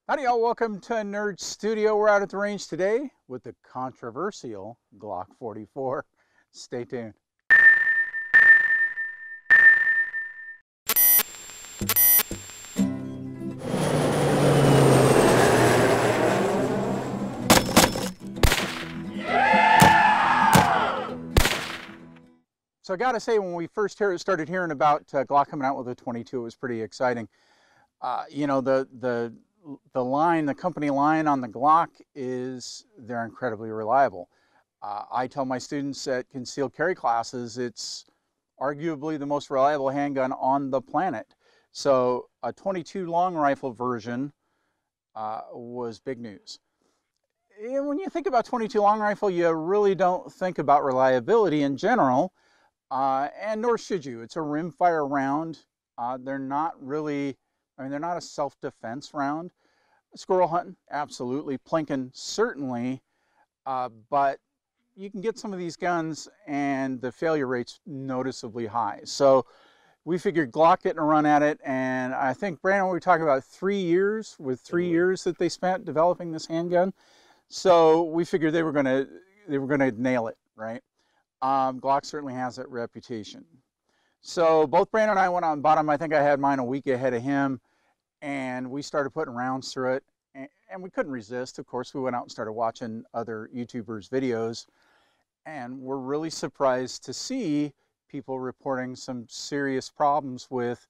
Howdy y'all, welcome to Nerd Studio. We're out at the range today with the controversial Glock 44. Stay tuned. So I gotta say, when we first started hearing about Glock coming out with a 22, it was pretty exciting. You know, the line, the company line on the Glock is they're incredibly reliable. I tell my students at concealed carry classes, it's arguably the most reliable handgun on the planet. So a 22 long rifle version was big news. And when you think about 22 long rifle, you really don't think about reliability in general, and nor should you. It's a rimfire round. They're not really, they're not a self-defense round. Squirrel hunting, absolutely. Plinking, certainly. But you can get some of these guns and the failure rate's noticeably high. So we figured Glock getting a run at it, and I think, Brandon, we were talking about 3 years, with 3 years that they spent developing this handgun. So we figured they were gonna nail it, right? Glock certainly has that reputation. So both Brandon and I went out and bought them. I think I had mine a week ahead of him, and we started putting rounds through it, and we couldn't resist. Of course, we went out and started watching other YouTubers' videos, and we're really surprised to see people reporting some serious problems with,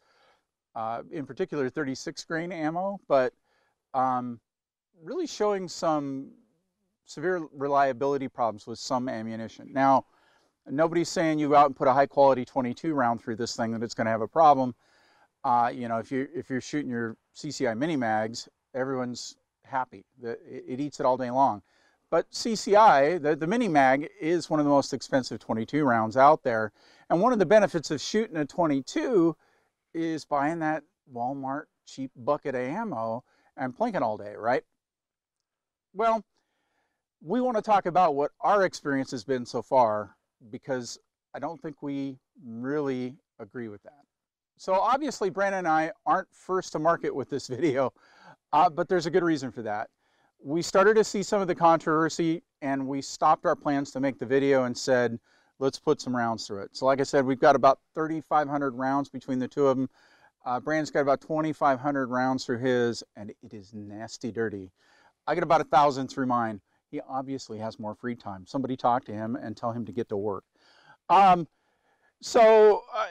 in particular, 36 grain ammo, but really showing some severe reliability problems with some ammunition. Now, nobody's saying you go out and put a high quality 22 round through this thing that it's going to have a problem. You know, if you're shooting your CCI mini mags, everyone's happy. It eats it all day long. But CCI, the mini mag, is one of the most expensive 22 rounds out there. And one of the benefits of shooting a 22 is buying that Walmart cheap bucket of ammo and plinking all day, right? Well, we want to talk about what our experience has been so far, because I don't think we really agree with that. So obviously, Brandon and I aren't first to market with this video, but there's a good reason for that. We started to see some of the controversy, and we stopped our plans to make the video and said, let's put some rounds through it. So like I said, we've got about 3,500 rounds between the two of them. Brandon's got about 2,500 rounds through his, and it is nasty dirty. I get about 1,000 through mine. He obviously has more free time. Somebody talk to him and tell him to get to work.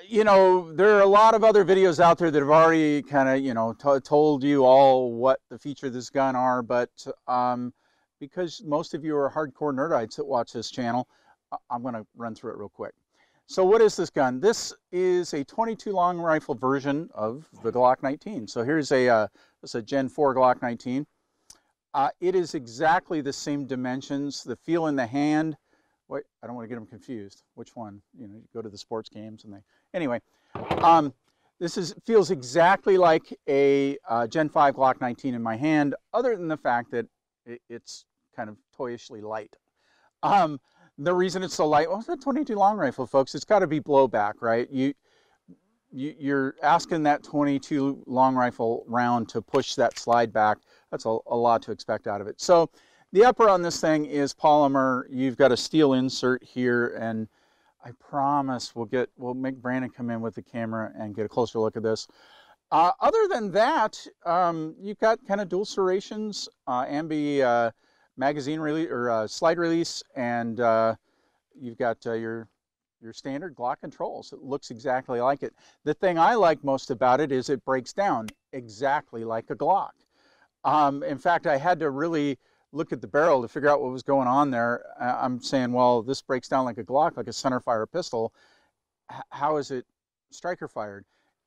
You know, there are a lot of other videos out there that have already kind of, you know, told you all what the features of this gun are, but because most of you are hardcore nerdites that watch this channel, I'm going to run through it real quick. So what is this gun? This is a 22 long rifle version of the Glock 19. So here's this is a Gen 4 Glock 19. It is exactly the same dimensions. The feel in the hand. Wait, I don't want to get them confused. Which one? You know, you go to the sports games and they. Anyway, this feels exactly like a Gen 5 Glock 19 in my hand, other than the fact that it's kind of toyishly light. The reason it's so light, well, it's a 22 long rifle, folks. It's got to be blowback, right? You're asking that 22 long rifle round to push that slide back. That's a lot to expect out of it. So the upper on this thing is polymer. You've got a steel insert here, and I promise we'll make Brandon come in with the camera and get a closer look at this. Other than that, you've got kind of dual serrations, ambi magazine release or slide release, and you've got your standard Glock controls. It looks exactly like it. The thing I like most about it is it breaks down exactly like a Glock. In fact, I had to really look at the barrel to figure out what was going on there. I'm saying, well, this breaks down like a Glock, like a centerfire pistol. How is it striker fired?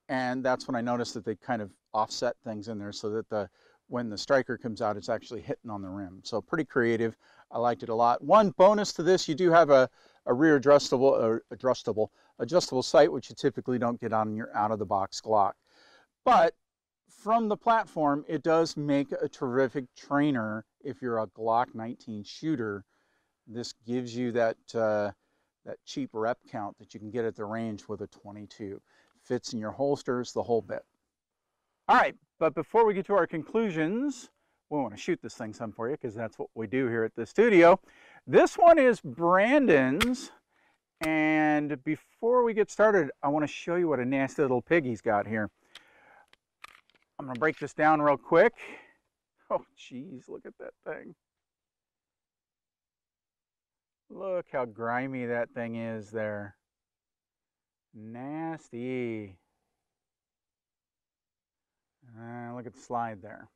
And that's when I noticed that they kind of offset things in there so that when the striker comes out, it's actually hitting on the rim. So pretty creative. I liked it a lot. One bonus to this, you do have a rear adjustable sight, which you typically don't get on your out-of-the-box Glock. But from the platform, it does make a terrific trainer if you're a Glock 19 shooter. This gives you that cheap rep count that you can get at the range with a 22. Fits in your holsters, the whole bit. All right, but before we get to our conclusions, we want to shoot this thing some for you because that's what we do here at the studio. This one is Brandon's, and before we get started, I want to show you what a nasty little pig he's got here. I'm going to break this down real quick. Oh, geez, look at that thing. Look how grimy that thing is there. Nasty. Look at the slide there.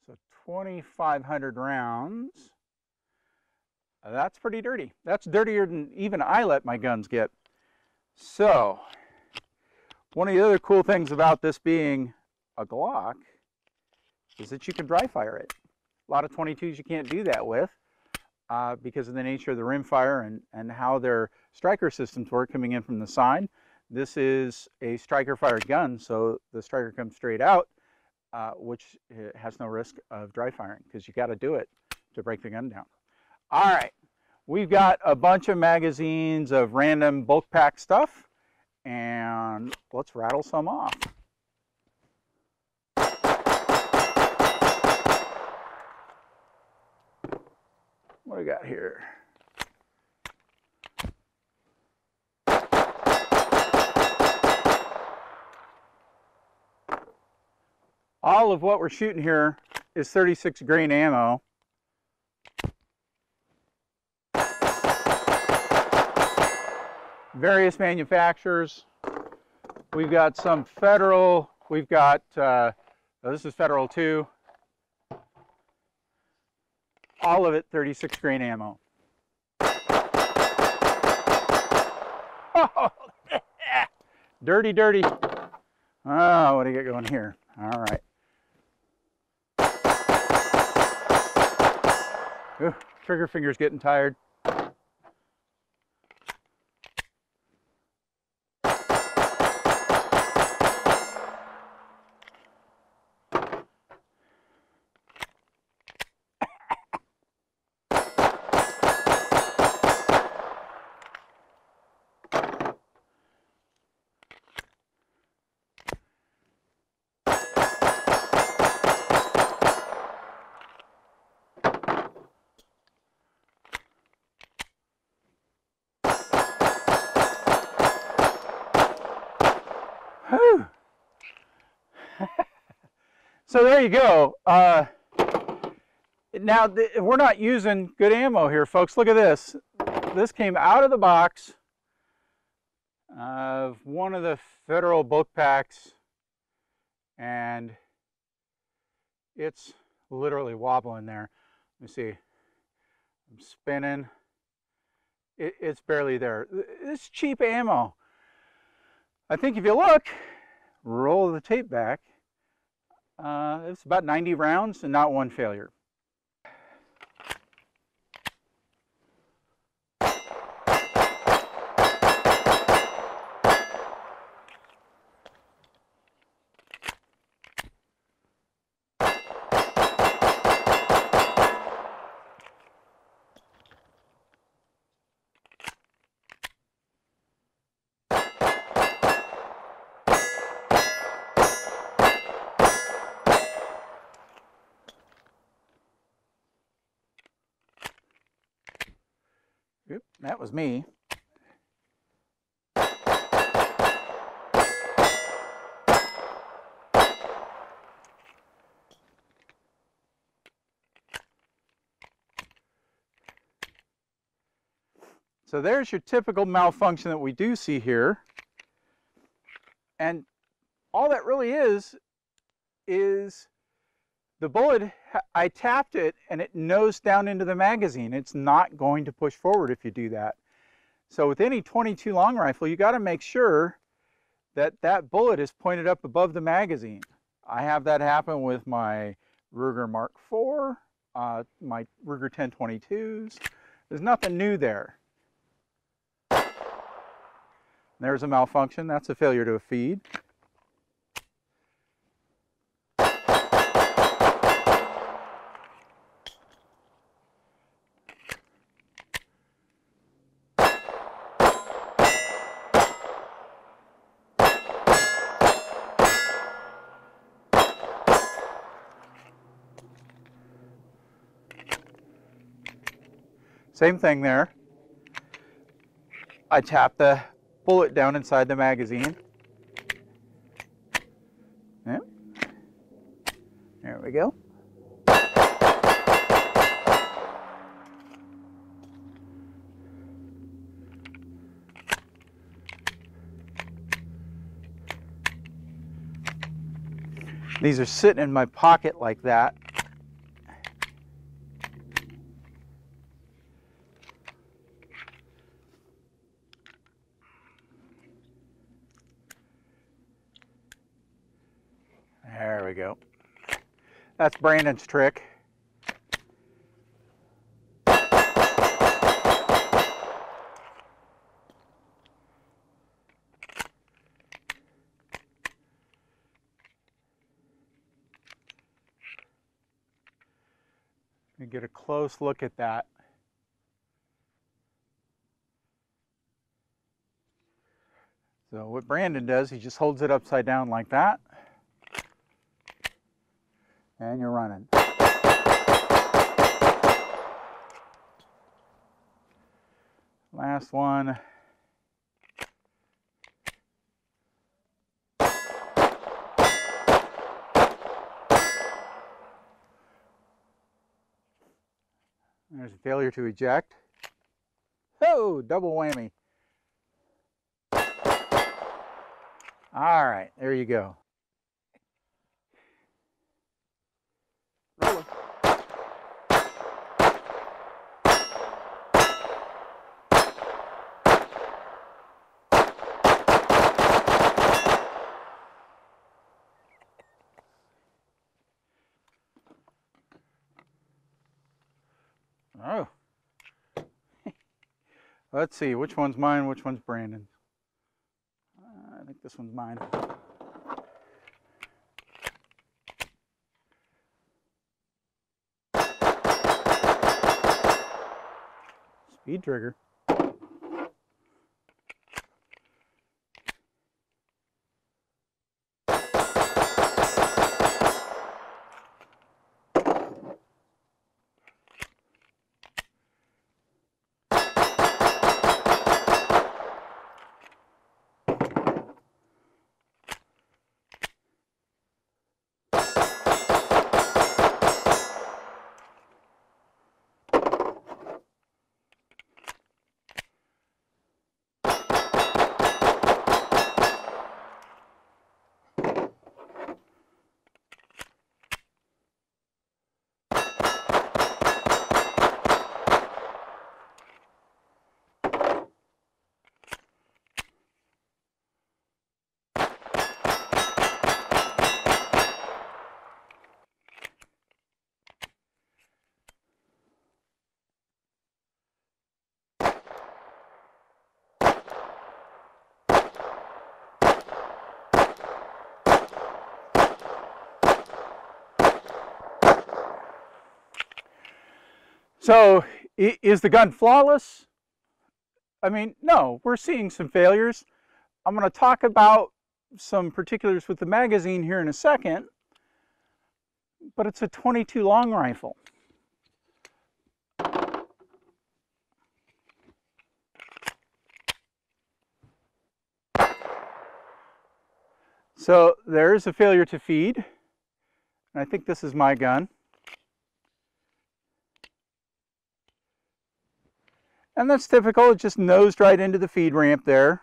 So 2,500 rounds. That's pretty dirty. That's dirtier than even I let my guns get. So, one of the other cool things about this being a Glock is that you can dry fire it. A lot of 22s you can't do that with because of the nature of the rimfire and how their striker systems work coming in from the side. This is a striker fired gun, so the striker comes straight out, which has no risk of dry firing because you got to do it to break the gun down. All right, we've got a bunch of magazines of random bulk pack stuff, and let's rattle some off. What do we got here? All of what we're shooting here is 36 grain ammo. Various manufacturers. We've got some Federal. We've got, this is Federal too. All of it 36 grain ammo. Oh, dirty, dirty. Oh, what do you got going here? All right. Ooh, trigger finger's getting tired. Whew. So there you go. Now we're not using good ammo here, folks. Look at this. This came out of the box of one of the Federal bulk packs, and it's literally wobbling there. Let me see. I'm spinning. It's barely there. It's cheap ammo. I think if you look, roll the tape back, it's about 90 rounds and not one failure. Oop, that was me. So there's your typical malfunction that we do see here. And all that really is the bullet, I tapped it and it nosed down into the magazine. It's not going to push forward if you do that. So with any 22 long rifle, you got to make sure that that bullet is pointed up above the magazine. I have that happen with my Ruger Mark IV, my Ruger 1022s. There's nothing new there. There's a malfunction. That's a failure to feed. Same thing there. I tap the bullet down inside the magazine. Yep. There we go. These are sitting in my pocket like that. There we go. That's Brandon's trick. And get a close look at that. So what Brandon does, he just holds it upside down like that, and you're running. Last one. There's a failure to eject. Oh, double whammy. All right, there you go. Rolling. Oh. Let's see, which one's mine, which one's Brandon's? I think this one's mine. Speed trigger. So, is the gun flawless? I mean, no, we're seeing some failures. I'm going to talk about some particulars with the magazine here in a second, but it's a .22 long rifle. So there is a failure to feed, and I think this is my gun. And that's typical, it just nosed right into the feed ramp there.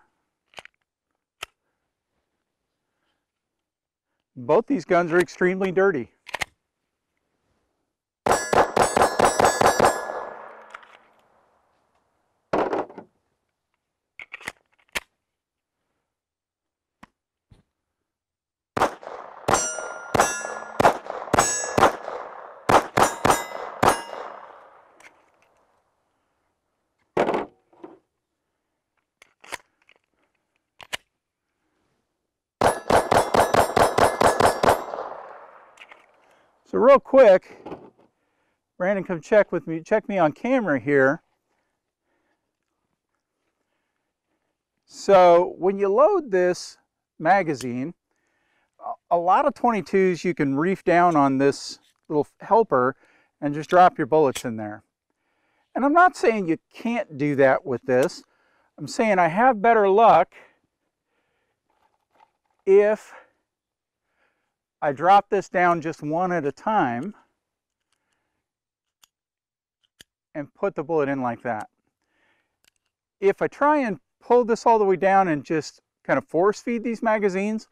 Both these guns are extremely dirty. So real quick, Brandon, come check me on camera here. So when you load this magazine, a lot of .22s you can reef down on this little helper and just drop your bullets in there. And I'm not saying you can't do that with this. I'm saying I have better luck if I drop this down just one at a time and put the bullet in like that. If I try and pull this all the way down and just kind of force feed these magazines,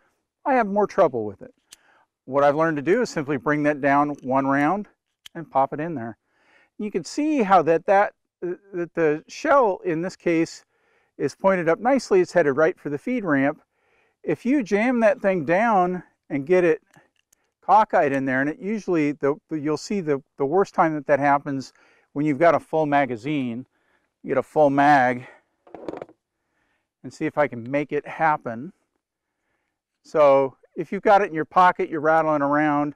I have more trouble with it. What I've learned to do is simply bring that down one round and pop it in there. You can see how that the shell in this case is pointed up nicely. It's headed right for the feed ramp. If you jam that thing down and get it cockeyed in there, and it usually, you'll see the worst time that happens when you've got a full magazine. You get a full mag, and see if I can make it happen. So if you've got it in your pocket, you're rattling around,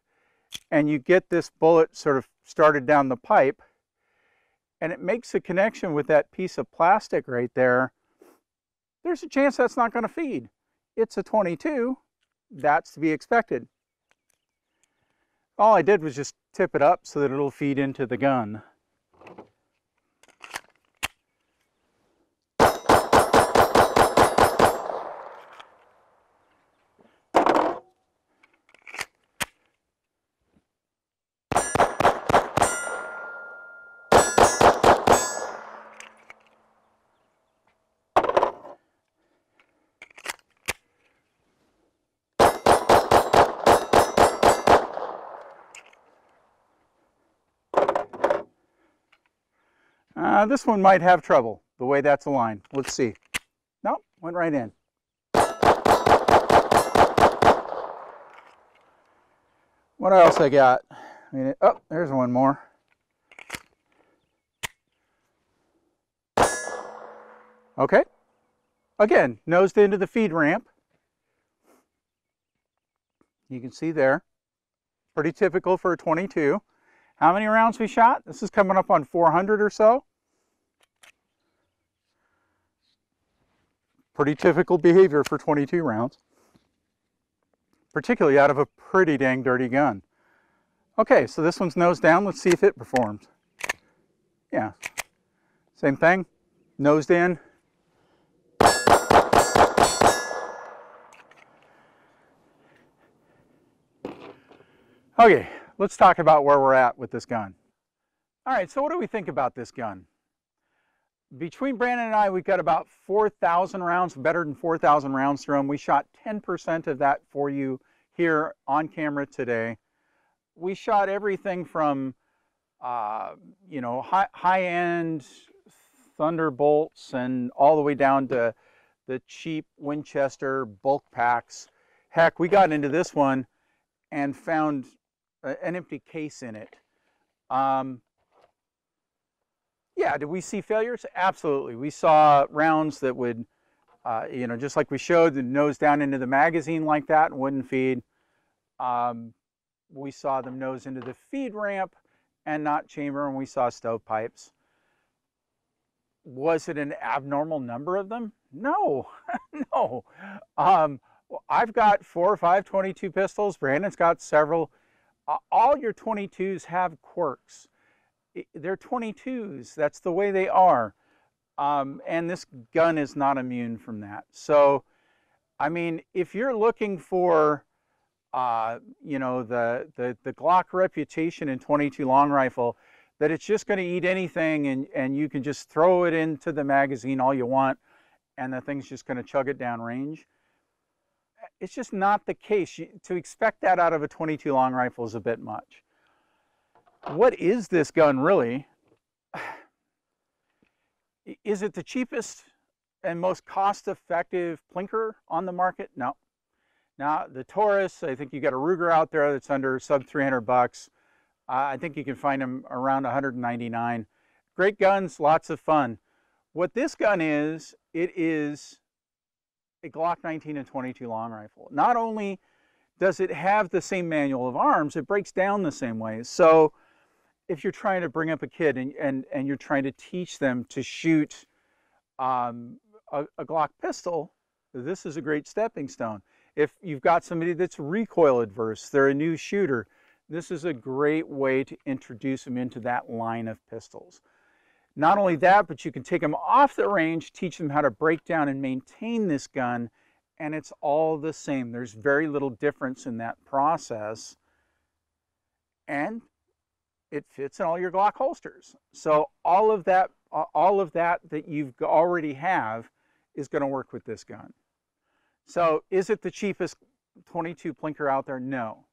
and you get this bullet sort of started down the pipe, and it makes a connection with that piece of plastic right there, there's a chance that's not going to feed. It's a 22. That's to be expected. All I did was just tip it up so that it'll feed into the gun. This one might have trouble, the way that's aligned. Let's see. Nope, went right in. What else I got? Oh, there's one more. Okay. Again, nosed into the feed ramp. You can see there. Pretty typical for a 22. How many rounds we shot? This is coming up on 400 or so. Pretty typical behavior for 22 rounds, particularly out of a pretty dang dirty gun. Okay, so this one's nose down. Let's see if it performs. Yeah, same thing, nosed in. Okay, let's talk about where we're at with this gun. All right, so what do we think about this gun? Between Brandon and I, we've got about 4,000 rounds, better than 4,000 rounds through them. We shot 10% of that for you here on camera today. We shot everything from, you know, high-end Thunderbolts and all the way down to the cheap Winchester bulk packs. Heck, we got into this one and found an empty case in it. Yeah, did we see failures? Absolutely. We saw rounds that would, you know, just like we showed, the nose down into the magazine like that and wouldn't feed. We saw them nose into the feed ramp and not chamber, and we saw stovepipes. Was it an abnormal number of them? No, no. I've got 4 or 5 22 pistols. Brandon's got several. All your 22s have quirks. They're 22s. That's the way they are. And this gun is not immune from that. So, I mean, if you're looking for, you know, the Glock reputation in 22 long rifle, that it's just going to eat anything and you can just throw it into the magazine all you want and the thing's just going to chug it down range, it's just not the case. To expect that out of a 22 long rifle is a bit much. What is this gun really? Is it the cheapest and most cost-effective plinker on the market? No. Now, the Taurus, I think you got a Ruger out there that's under sub 300 bucks. I think you can find them around 199. Great guns, lots of fun. What this gun is, it is a Glock 19 and 22 long rifle. Not only does it have the same manual of arms, it breaks down the same way. So if you're trying to bring up a kid and you're trying to teach them to shoot a Glock pistol, this is a great stepping stone. If you've got somebody that's recoil adverse, they're a new shooter, this is a great way to introduce them into that line of pistols. Not only that, but you can take them off the range, teach them how to break down and maintain this gun, and it's all the same. There's very little difference in that process, and it fits in all your Glock holsters. So all of that that you've already have is going to work with this gun. So is it the cheapest 22 plinker out there? No.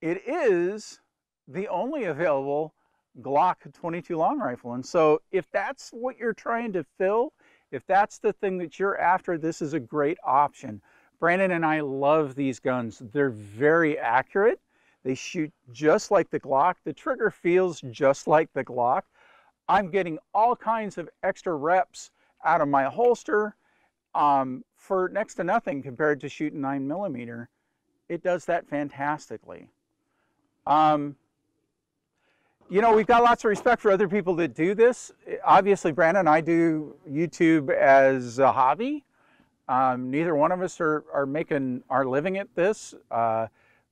It is the only available Glock 22 long rifle. And so if that's what you're trying to fill, if that's the thing that you're after, this is a great option. Brandon and I love these guns. They're very accurate. They shoot just like the Glock. The trigger feels just like the Glock. I'm getting all kinds of extra reps out of my holster for next to nothing compared to shooting 9mm. It does that fantastically. You know, we've got lots of respect for other people that do this. Obviously, Brandon and I do YouTube as a hobby. Neither one of us are making our living at this.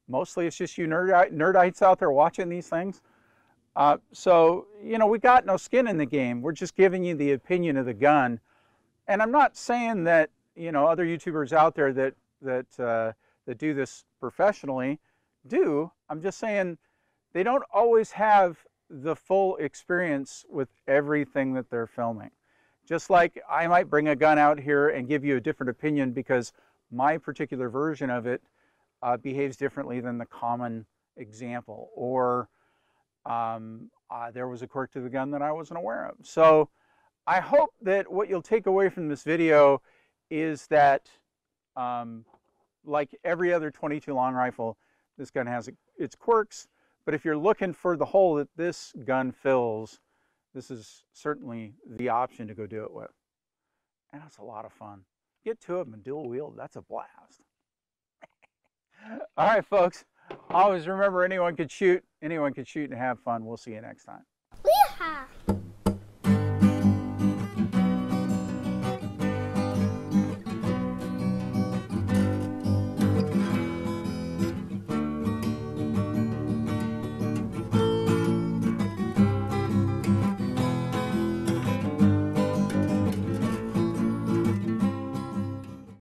Mostly it's just you nerdites out there watching these things. So, you know, we got no skin in the game. We're just giving you the opinion of the gun. And I'm not saying that, you know, other YouTubers out there that do this professionally do. I'm just saying they don't always have the full experience with everything that they're filming. Just like I might bring a gun out here and give you a different opinion because my particular version of it behaves differently than the common example, or there was a quirk to the gun that I wasn't aware of. So I hope that what you'll take away from this video is that like every other 22 long rifle, this gun has its quirks, but if you're looking for the hole that this gun fills, this is certainly the option to go do it with. And it's a lot of fun. Get two of them and dual wield, that's a blast. All right, folks, always remember anyone could shoot and have fun. We'll see you next time.